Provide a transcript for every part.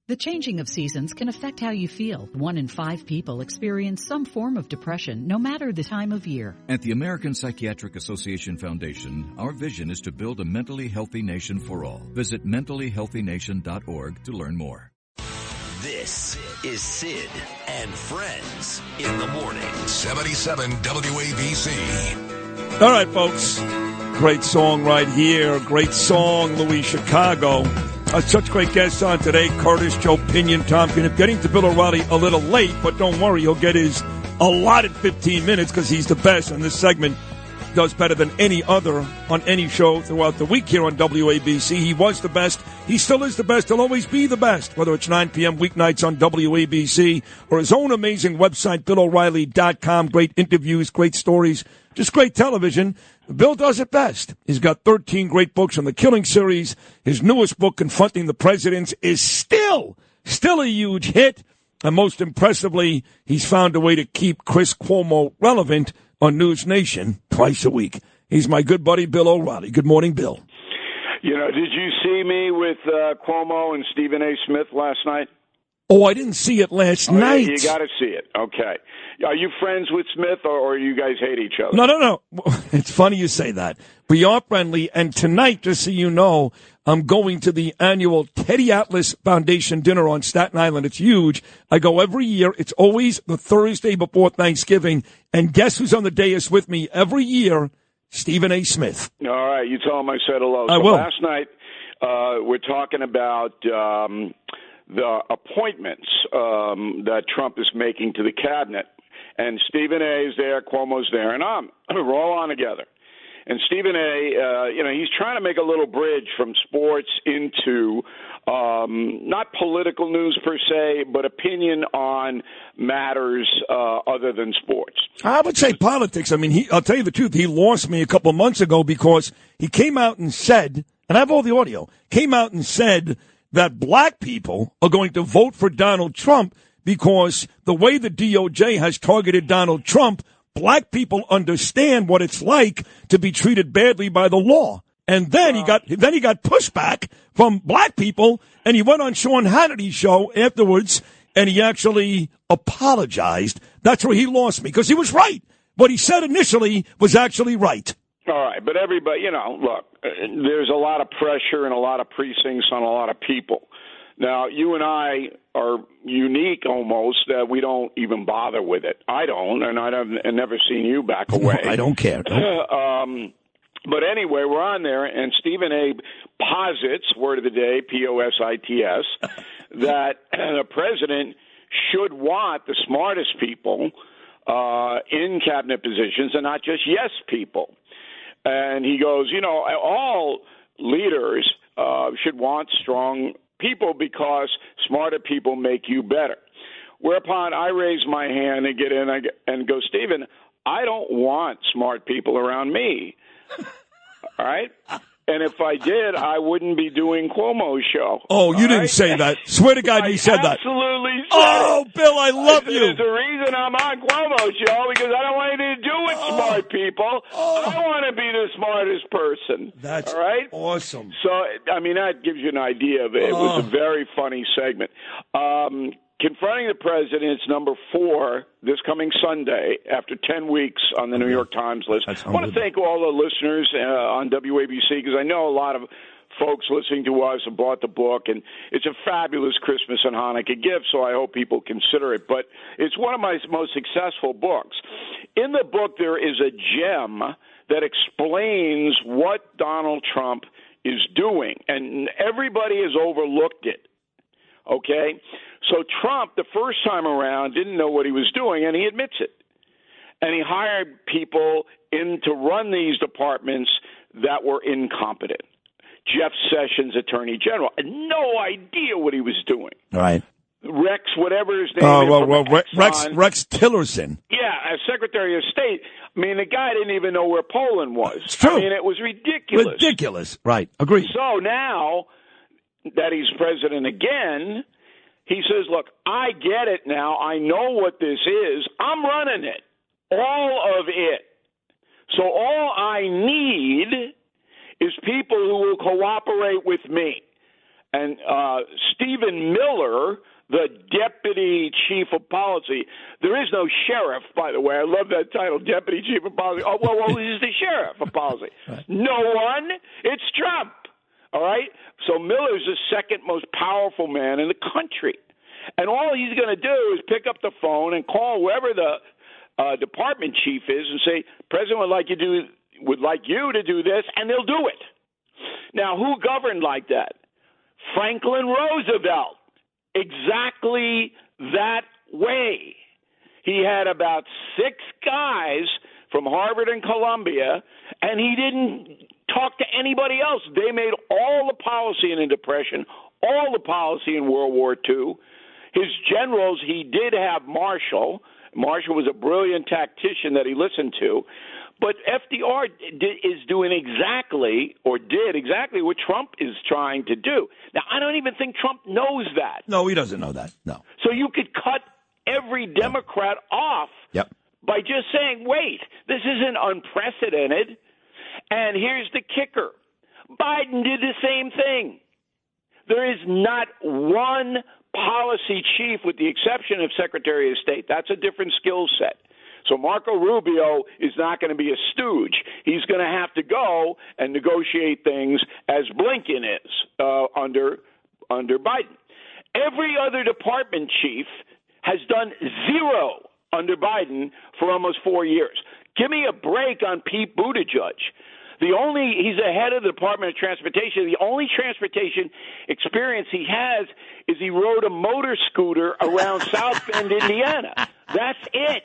The changing of seasons can affect how you feel. 1 in 5 people experience some form of depression, no matter the time of year. At the American Psychiatric Association Foundation, our vision is to build a mentally healthy nation for all. Visit mentallyhealthynation.org to learn more. This is Sid and Friends in the morning. 77 WABC. All right, folks. Great song right here. Great song, Louis Chicago. Such great guests on today. Curtis, Joe Pinion, Tom Pinion. Getting to Bill O'Reilly a little late, but don't worry. He'll get his allotted 15 minutes because he's the best. And this segment does better than any other on any show throughout the week here on WABC. He was the best. He still is the best. He'll always be the best, whether it's 9 p.m. weeknights on WABC or his own amazing website, BillO'Reilly.com. Great interviews, great stories, just great television. Bill does it best. He's got 13 great books on the Killing series. His newest book, Confronting the Presidents, is still a huge hit. And most impressively, he's found a way to keep Chris Cuomo relevant on News Nation twice a week. He's my good buddy, Bill O'Reilly. Good morning, Bill. You know, did you see me with Cuomo and Stephen A. Smith last night? Oh, I didn't see it last night. You got to see it. Okay. Are you friends with Smith, or you guys hate each other? No. It's funny you say that. We are friendly, and tonight, just so you know, I'm going to the annual Teddy Atlas Foundation dinner on Staten Island. It's huge. I go every year. It's always the Thursday before Thanksgiving. And guess who's on the dais with me every year? Stephen A. Smith. All right. You tell him I said hello. I will. Last night, we're talking about the appointments that Trump is making to the cabinet. And Stephen A. is there, Cuomo's there, and we're all on together. And Stephen A., he's trying to make a little bridge from sports into not political news per se, but opinion on matters other than sports. I would say politics. I mean, I'll tell you the truth. He lost me a couple of months ago because he came out and said, and I have all the audio, came out and said that black people are going to vote for Donald Trump because the way the DOJ has targeted Donald Trump, black people understand what it's like to be treated badly by the law. And then he got pushback from black people, and he went on Sean Hannity's show afterwards, and he actually apologized. That's where he lost me, because he was right. What he said initially was actually right. All right, but everybody, look, there's a lot of pressure and a lot of precincts on a lot of people. Now, you and I are unique almost that we don't even bother with it. I don't, and I've never seen you back away. I don't care. But anyway, we're on there, and Stephen A. posits, word of the day, P-O-S-I-T-S, that the president should want the smartest people in cabinet positions and not just yes people. And he goes, all leaders should want strong people because smarter people make you better. Whereupon I raise my hand and get in and go, Stephen, I don't want smart people around me. All right? And if I did, I wouldn't be doing Cuomo's show. Oh, you didn't say that. Swear to God, you said that. Absolutely said Oh, it. Bill, I love you. There's a reason I'm on Cuomo's show, because I don't want anything to do with smart people. I want to be the smartest person. That's all right? Awesome. So, I mean, that gives you an idea of it. It was a very funny segment. Confronting the President, it's number 4 this coming Sunday after 10 weeks on the New York Times list. I want to thank all the listeners on WABC, because I know a lot of folks listening to us have bought the book, and it's a fabulous Christmas and Hanukkah gift, so I hope people consider it. But it's one of my most successful books. In the book, there is a gem that explains what Donald Trump is doing, and everybody has overlooked it. Okay? So Trump, the first time around, didn't know what he was doing, and he admits it. And he hired people in to run these departments that were incompetent. Jeff Sessions, Attorney General, had no idea what he was doing. Right. Rex, whatever his name is. Rex Tillerson. Yeah, as Secretary of State. I mean, the guy didn't even know where Poland was. It's true. I mean, it was ridiculous. Ridiculous. Right. Agreed. So now that he's president again, he says, look, I get it now. I know what this is. I'm running it. All of it. So all I need is people who will cooperate with me. And Stephen Miller, the deputy chief of policy. There is no sheriff, by the way. I love that title, deputy chief of policy. Oh, well, he's the sheriff of policy. Right. No one. It's Trump. All right? So Miller's the second most powerful man in the country. And all he's going to do is pick up the phone and call whoever the department chief is and say, President would like you to do this, and they'll do it. Now, who governed like that? Franklin Roosevelt. Exactly that way. He had about 6 guys from Harvard and Columbia, and he didn't talk to anybody else. They made all the policy in the Depression, all the policy in World War II. His generals, he did have Marshall. Marshall was a brilliant tactician that he listened to. But FDR is doing exactly, or did exactly, what Trump is trying to do. Now, I don't even think Trump knows that. No, he doesn't know that. No. So you could cut every Democrat off by just saying, wait, this isn't unprecedented. And here's the kicker. Biden did the same thing. There is not one policy chief, with the exception of Secretary of State. That's a different skill set. So Marco Rubio is not going to be a stooge. He's going to have to go and negotiate things as Blinken is under Biden. Every other department chief has done zero under Biden for almost 4 years. Give me a break on Pete Buttigieg. He's the head of the Department of Transportation. The only transportation experience he has is he rode a motor scooter around South Bend, Indiana. That's it.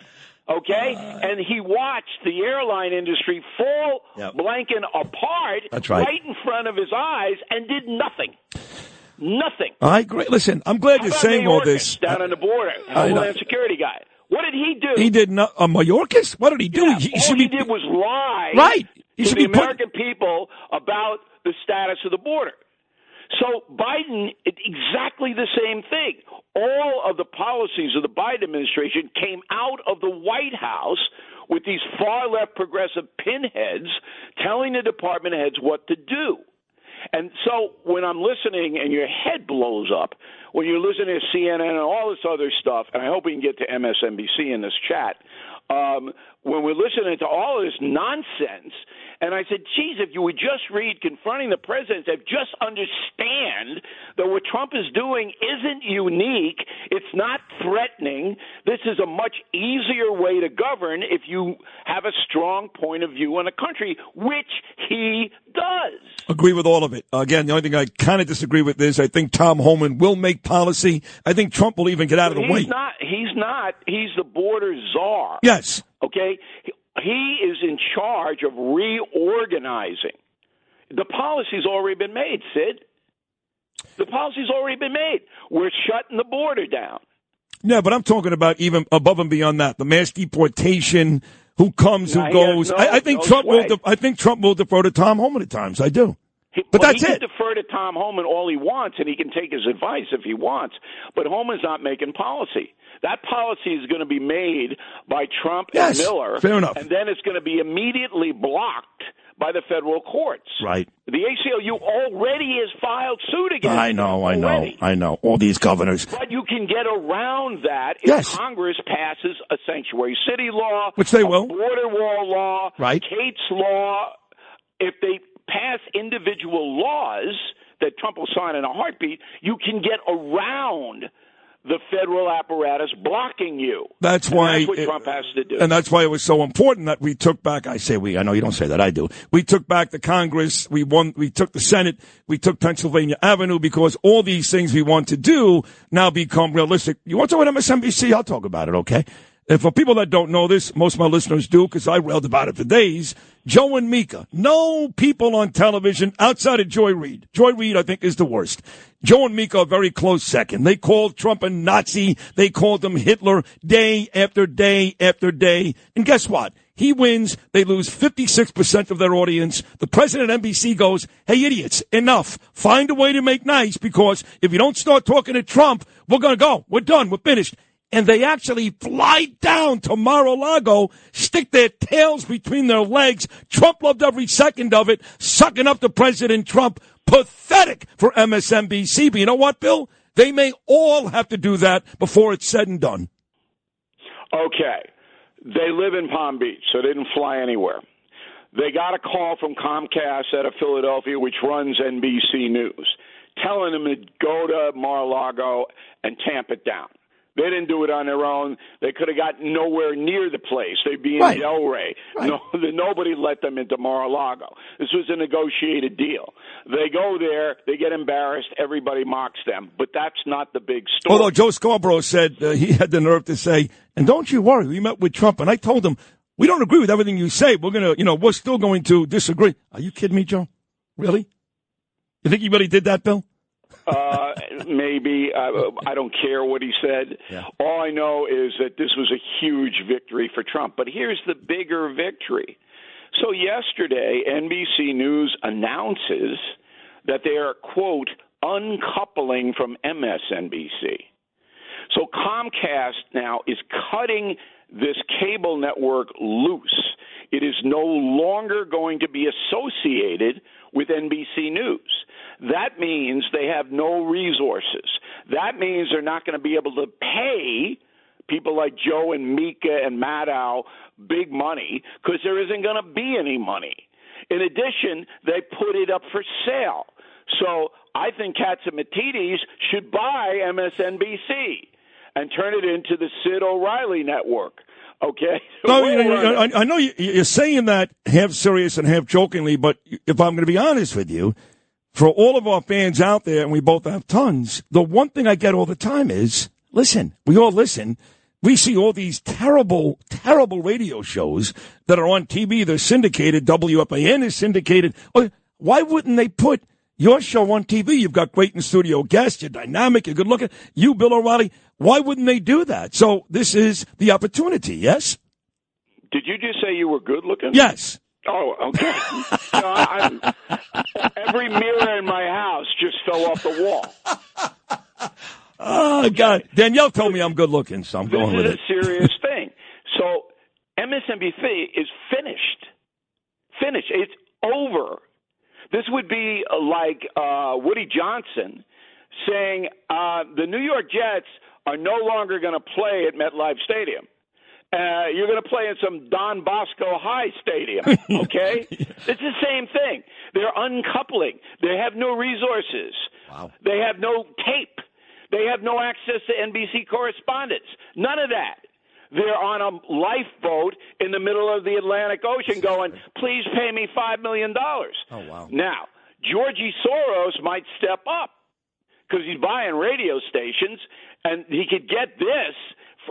Okay? And he watched the airline industry fall blanking apart right in front of his eyes and did nothing. Nothing. All right, great. Listen, I'm glad you're saying all this. Down on the border, Homeland Security guy. What did he do? He did not. Mayorkas? What did he do? Yeah, all he did was lie to the American people about the status of the border. So Biden, exactly the same thing. All of the policies of the Biden administration came out of the White House with these far-left progressive pinheads telling the department heads what to do. And so when I'm listening and your head blows up, when you're listening to CNN and all this other stuff, and I hope we can get to MSNBC in this chat, when we're listening to all of this nonsense, and I said, geez, if you would just read Confronting the President, just understand that what Trump is doing isn't unique. It's not threatening. This is a much easier way to govern if you have a strong point of view on a country, which he does. Agree with all of it. Again, the only thing I kind of disagree with is I think Tom Homan will make policy. I think Trump will even get out of the way. He's not. He's the border czar. Yes. Okay? He is in charge of reorganizing. The policy's already been made, Sid. The policy's already been made. We're shutting the border down. Yeah, but I'm talking about even above and beyond that. The mass deportation, who comes, who goes. I think Trump will defer to Tom Homan at times. I do. But that's it. He can defer to Tom Homan all he wants, and he can take his advice if he wants. But Homan's not making policy. That policy is going to be made by Trump and Miller. Fair enough. And then it's going to be immediately blocked by the federal courts. Right. The ACLU already has filed suit against I know. All these governors. But you can get around that if Congress passes a sanctuary city law, which they will, border wall law, right. Kate's law. If they pass individual laws that Trump will sign in a heartbeat, you can get around the federal apparatus blocking you. That's why what Trump has to do. And that's why it was so important that we took back, I say we, I know you don't say that, I do. We took back the Congress, we took the Senate, we took Pennsylvania Avenue, because all these things we want to do now become realistic. You want to talk about MSNBC? I'll talk about it, okay? And for people that don't know this, most of my listeners do, because I railed about it for days. Joe and Mika, no people on television outside of Joy Reid. Joy Reid, I think, is the worst. Joe and Mika are very close second. They called Trump a Nazi. They called him Hitler day after day after day. And guess what? He wins. They lose 56% of their audience. The president of NBC goes, hey, idiots, enough. Find a way to make nice, because if you don't start talking to Trump, we're going to go. We're done. We're finished. And they actually fly down to Mar-a-Lago, stick their tails between their legs. Trump loved every second of it, sucking up to President Trump. Pathetic for MSNBC. But you know what, Bill? They may all have to do that before it's said and done. Okay. They live in Palm Beach, so they didn't fly anywhere. They got a call from Comcast out of Philadelphia, which runs NBC News, telling them to go to Mar-a-Lago and tamp it down. They didn't do it on their own. They could have gotten nowhere near the place. They'd be in Delray. Right. Nobody let them into Mar-a-Lago. This was a negotiated deal. They go there. They get embarrassed. Everybody mocks them. But that's not the big story. Although Joe Scarborough said he had the nerve to say, and don't you worry, we met with Trump, and I told him, we don't agree with everything you say. We're still going to disagree. Are you kidding me, Joe? Really? You think he really did that, Bill? Maybe. I don't care what he said. Yeah. All I know is that this was a huge victory for Trump. But here's the bigger victory. So yesterday, NBC News announces that they are, quote, uncoupling from MSNBC. So Comcast now is cutting this cable network loose. It is no longer going to be associated with NBC News. That means they have no resources. That means they're not going to be able to pay people like Joe and Mika and Maddow big money because there isn't going to be any money. In addition, they put it up for sale. So I think Katzimatidis should buy MSNBC and turn it into the Sid O'Reilly network. Okay? No, I know you're saying that half serious and half jokingly, but if I'm going to be honest with you, for all of our fans out there, and we both have tons, the one thing I get all the time is, listen, we all listen. We see all these terrible, terrible radio shows that are on TV. They're syndicated. WFAN is syndicated. Why wouldn't they put your show on TV? You've got great in-studio guests. You're dynamic. You're good-looking. You, Bill O'Reilly. Why wouldn't they do that? So this is the opportunity, yes? Did you just say you were good-looking? Yes. Oh, okay. Every mirror in my house just fell off the wall. Oh, God. Danielle told me I'm good-looking, so I'm going with it. This is a serious thing. So MSNBC is finished. Finished. It's over. This would be like Woody Johnson saying the New York Jets are no longer going to play at MetLife Stadium. You're going to play in some Don Bosco High Stadium, okay? It's the same thing. They're uncoupling. They have no resources. Wow. They have no tape. They have no access to NBC correspondence. None of that. They're on a lifeboat in the middle of the Atlantic Ocean going, please pay me $5 million. Oh, wow. Now, Georgie Soros might step up because he's buying radio stations, and he could get this.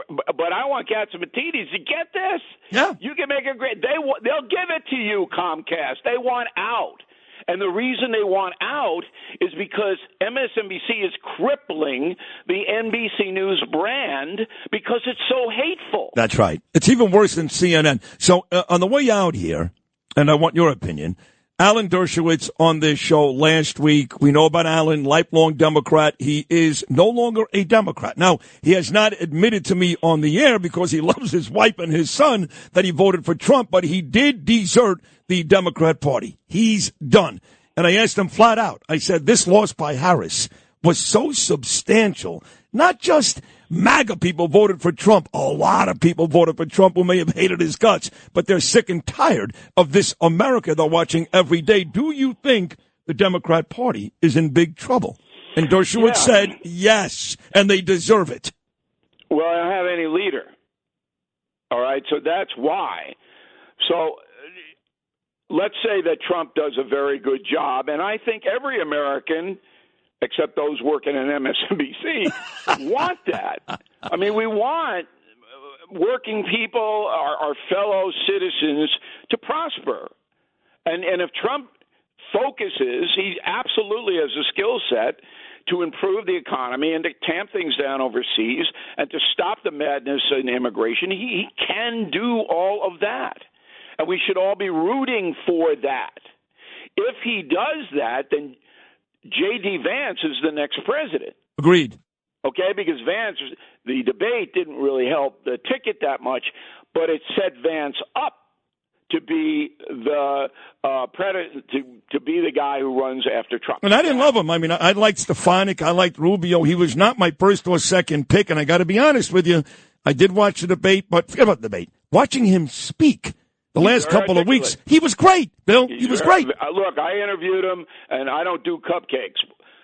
But I want Katzimatidis to get this. Yeah. You can make a great – they'll give it to you, Comcast. They want out. And the reason they want out is because MSNBC is crippling the NBC News brand because it's so hateful. That's right. It's even worse than CNN. So on the way out here, and I want your opinion, Alan Dershowitz on this show last week. We know about Alan, lifelong Democrat. He is no longer a Democrat. Now, he has not admitted to me on the air because he loves his wife and his son that he voted for Trump, but he did desert the Democrat Party. He's done. And I asked him flat out. I said, this loss by Harris was so substantial. Not just MAGA people voted for Trump. A lot of people voted for Trump who may have hated his guts, but they're sick and tired of this America they're watching every day. Do you think the Democrat Party is in big trouble? And Dershowitz said yes, and they deserve it. Well, I don't have any leader. All right, so that's why. So let's say that Trump does a very good job, and I think every American, except those working in MSNBC, want that. I mean, we want working people, our fellow citizens, to prosper. And if Trump focuses, he absolutely has a skill set to improve the economy and to tamp things down overseas and to stop the madness in immigration. He can do all of that. And we should all be rooting for that. If he does that, then J.D. Vance is the next president. Agreed. Okay, because Vance, the debate didn't really help the ticket that much, but it set Vance up to be the to be the guy who runs after Trump. And I didn't love him. I mean, I liked Stefanik. I liked Rubio. He was not my first or second pick. And I got to be honest with you, I did watch the debate, but forget about the debate. Watching him speak the last couple of weeks, he was great, Bill. He was great. Look, I interviewed him, and I don't do cupcakes.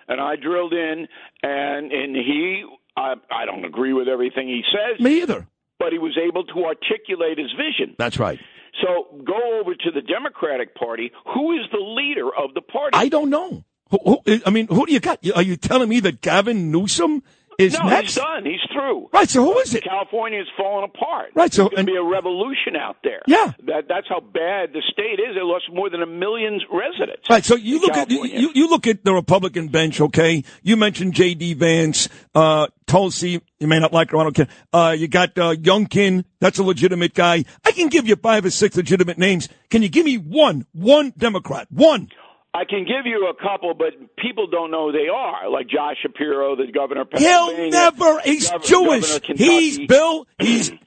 And I drilled in, and he, I don't agree with everything he says. Me either. But he was able to articulate his vision. That's right. So go over to the Democratic Party. Who is the leader of the party? I don't know. Who do you got? Are you telling me that Gavin Newsom is next? No, he's done. He's through. Right, so who is it? California is falling apart. Right, so there's going to be a revolution out there. Yeah. That's how bad the state is. They lost more than 1 million residents. Right, so you look at you look at the Republican bench, okay? You mentioned J.D. Vance, Tulsi, you may not like her, I don't care. You got Youngkin, that's a legitimate guy. I can give you 5 or 6 legitimate names. Can you give me one Democrat? One. I can give you a couple, but people don't know who they are, like Josh Shapiro, the governor of Pennsylvania. He'll never, he's Jewish.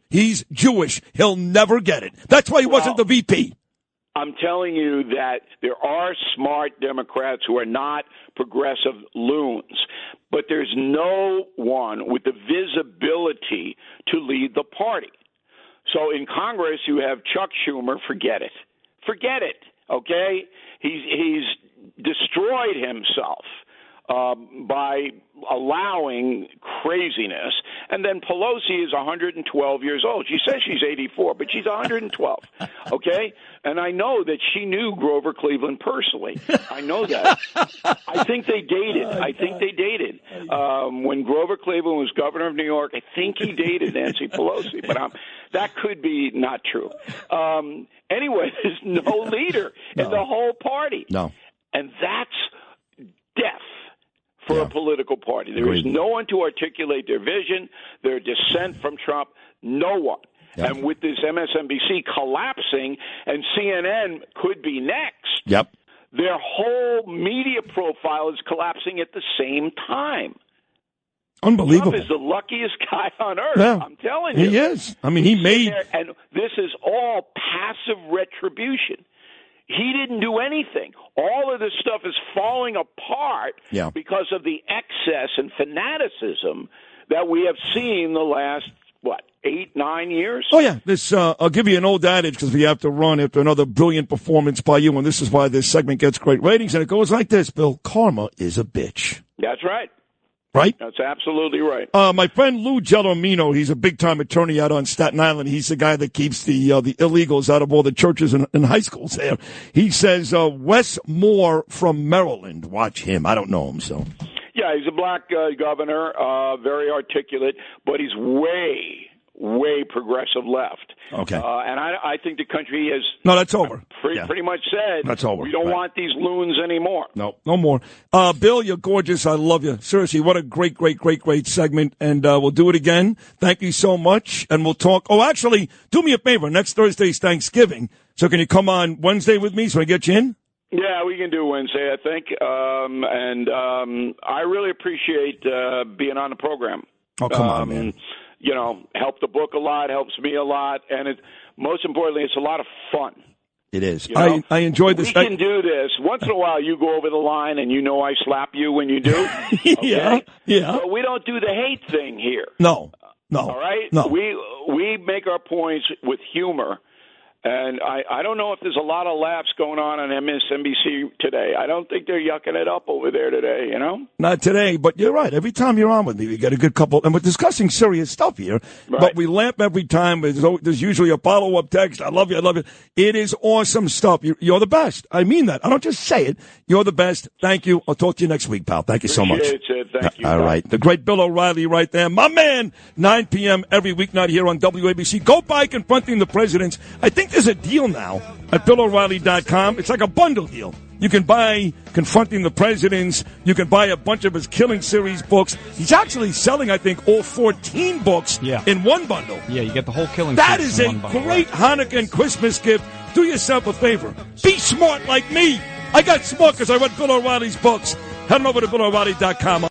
He's Jewish. He'll never get it. That's why he wasn't the VP. I'm telling you that there are smart Democrats who are not progressive loons, but there's no one with the visibility to lead the party. So in Congress, you have Chuck Schumer. Forget it. Forget it. Okay? He's destroyed himself by allowing craziness. And then Pelosi is 112 years old. She says she's 84, but she's 112. Okay? And I know that she knew Grover Cleveland personally. I know that. I think they dated. When Grover Cleveland was governor of New York, I think he dated Nancy Pelosi. But that could be not true. Anyway, there's no leader in the whole party. No. And that's death for a political party. There is no one to articulate their vision, their dissent from Trump, no one. Yep. And with this MSNBC collapsing, and CNN could be next, their whole media profile is collapsing at the same time. Unbelievable. Trump is the luckiest guy on earth. Yeah. I'm telling you. He is. I mean, he made... And this is all passive retribution. He didn't do anything. All of this stuff is falling apart because of the excess and fanaticism that we have seen the last, 8-9 years? Oh, yeah. This I'll give you an old adage because we have to run after another brilliant performance by you, and this is why this segment gets great ratings, and it goes like this, Bill. Karma is a bitch. That's right. Right? That's absolutely right. My friend Lou Gelomino, he's a big-time attorney out on Staten Island. He's the guy that keeps the illegals out of all the churches and high schools there. He says Wes Moore from Maryland. Watch him. I don't know him, so. Yeah, he's a black governor, very articulate, but he's way progressive left. Okay. And I think the country has... No, that's over. Pretty much said... That's over. We don't want these loons anymore. No more. Bill, you're gorgeous. I love you. Seriously, what a great segment. And we'll do it again. Thank you so much. And we'll talk... Oh, actually, do me a favor. Next Thursday's Thanksgiving. So can you come on Wednesday with me so I get you in? Yeah, we can do Wednesday, I think. And I really appreciate being on the program. Oh, come on, man. Help the book a lot, helps me a lot, and most importantly, it's a lot of fun. It is. I enjoyed this. We can do this. Once in a while, you go over the line, and I slap you when you do. Okay? Yeah. But we don't do the hate thing here. No. All right? No. We make our points with humor. And I don't know if there's a lot of laughs going on MSNBC today. I don't think they're yucking it up over there today, Not today, but you're right. Every time you're on with me, we get a good couple. And we're discussing serious stuff here, but we laugh every time. There's usually a follow-up text. I love you. It is awesome stuff. You're the best. I mean that. I don't just say it. You're the best. Thank you. I'll talk to you next week, pal. Thank you so much. Thank you. All right. The great Bill O'Reilly right there. My man, 9 p.m. every weeknight here on WABC. Go buy Confronting the Presidents. I think there's a deal now at BillO'Reilly.com. It's like a bundle deal. You can buy Confronting the Presidents. You can buy a bunch of his Killing Series books. He's actually selling, I think, all 14 books in one bundle. Yeah, you get the whole Killing Series. That is a great Hanukkah and Christmas gift. Do yourself a favor. Be smart like me. I got smart because I read Bill O'Reilly's books. Head on over to BillO'Reilly.com.